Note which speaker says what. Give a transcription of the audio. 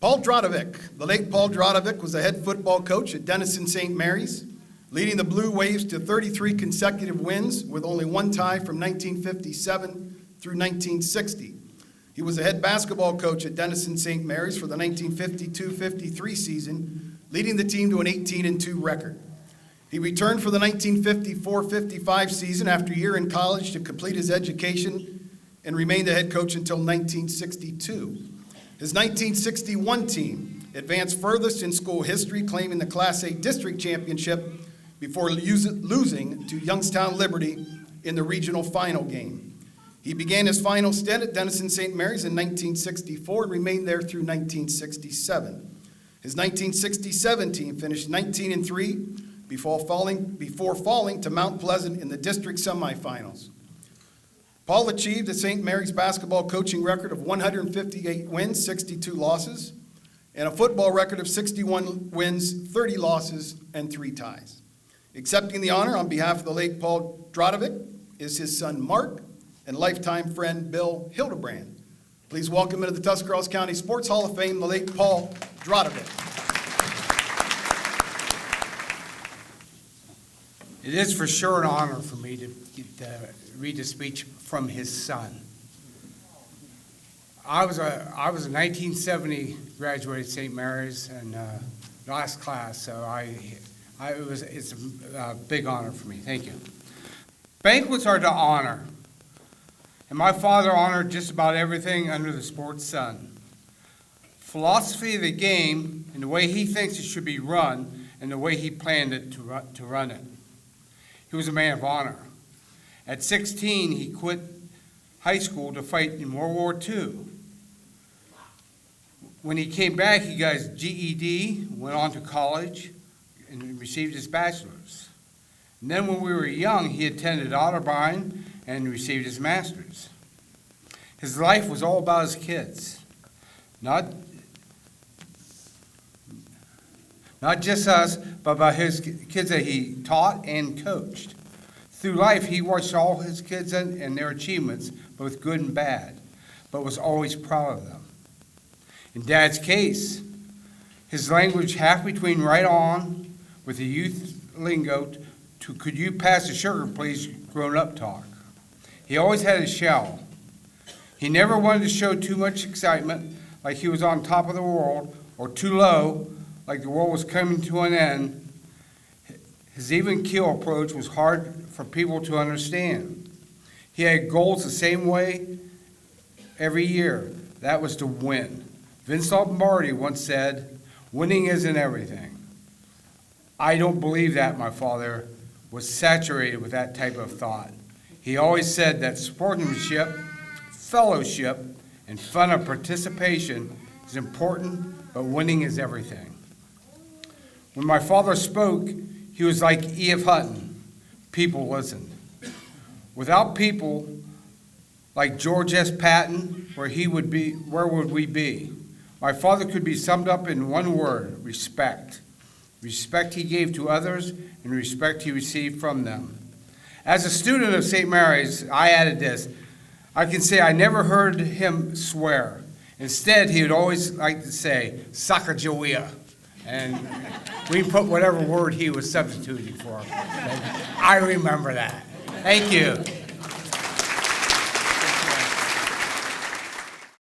Speaker 1: Paul Drotovick. The late Paul Drotovick was the head football coach at Denison St. Mary's, leading the Blue Waves to 33 consecutive wins with only one tie from 1957 through 1960. He was the head basketball coach at Denison St. Mary's for the 1952-53 season, leading the team to an 18-2 record. He returned for the 1954-55 season after a year in college to complete his education and remained the head coach until 1962. His 1961 team advanced furthest in school history, claiming the Class A district championship before losing to Youngstown Liberty in the regional final game. He began his final stint at Denison St. Mary's in 1964 and remained there through 1967. His 1967 team finished 19-3 before falling to Mount Pleasant in the district semifinals. Paul achieved a St. Mary's basketball coaching record of 158 wins, 62 losses, and a football record of 61 wins, 30 losses, and 3 ties. Accepting the honor on behalf of the late Paul Drotovick is his son Mark and lifetime friend Bill Hildebrand. Please welcome into the Tuscarawas County Sports Hall of Fame the late Paul Drotovick.
Speaker 2: It is for sure an honor for me to read a speech from his son. I was a 1970 graduated St. Mary's and last class, so it's a big honor for me. Thank you. Banquets are to honor, and my father honored just about everything under the sports sun. Philosophy of the game and the way he thinks it should be run and the way he planned it to run it. He was a man of honor. At 16, he quit high school to fight in World War II. When he came back, he got his GED, went on to college, and received his bachelor's. And then when we were young, he attended Otterbein and received his master's. His life was all about his kids, not just us, but about his kids that he taught and coached. Through life, he watched all his kids and their achievements, both good and bad, but was always proud of them. In Dad's case, his language half between right on with the youth lingo to could you pass the sugar please grown-up talk. He always had a shell. He never wanted to show too much excitement, like he was on top of the world, or too low, like the world was coming to an end. His even keel approach was hard for people to understand. He had goals the same way every year. That was to win. Vince Lombardi once said, "Winning isn't everything." I don't believe that. My father was saturated with that type of thought. He always said that sportsmanship, fellowship, and fun of participation is important, but winning is everything. When my father spoke, he was like E.F. Hutton. People listened. Without people like George S. Patton, where would we be? My father could be summed up in one word: respect. Respect he gave to others and respect he received from them. As a student of St. Mary's, I added this. I can say I never heard him swear. Instead, he would always like to say, Sacagawea. And we put whatever word he was substituting for. I remember that. Thank you.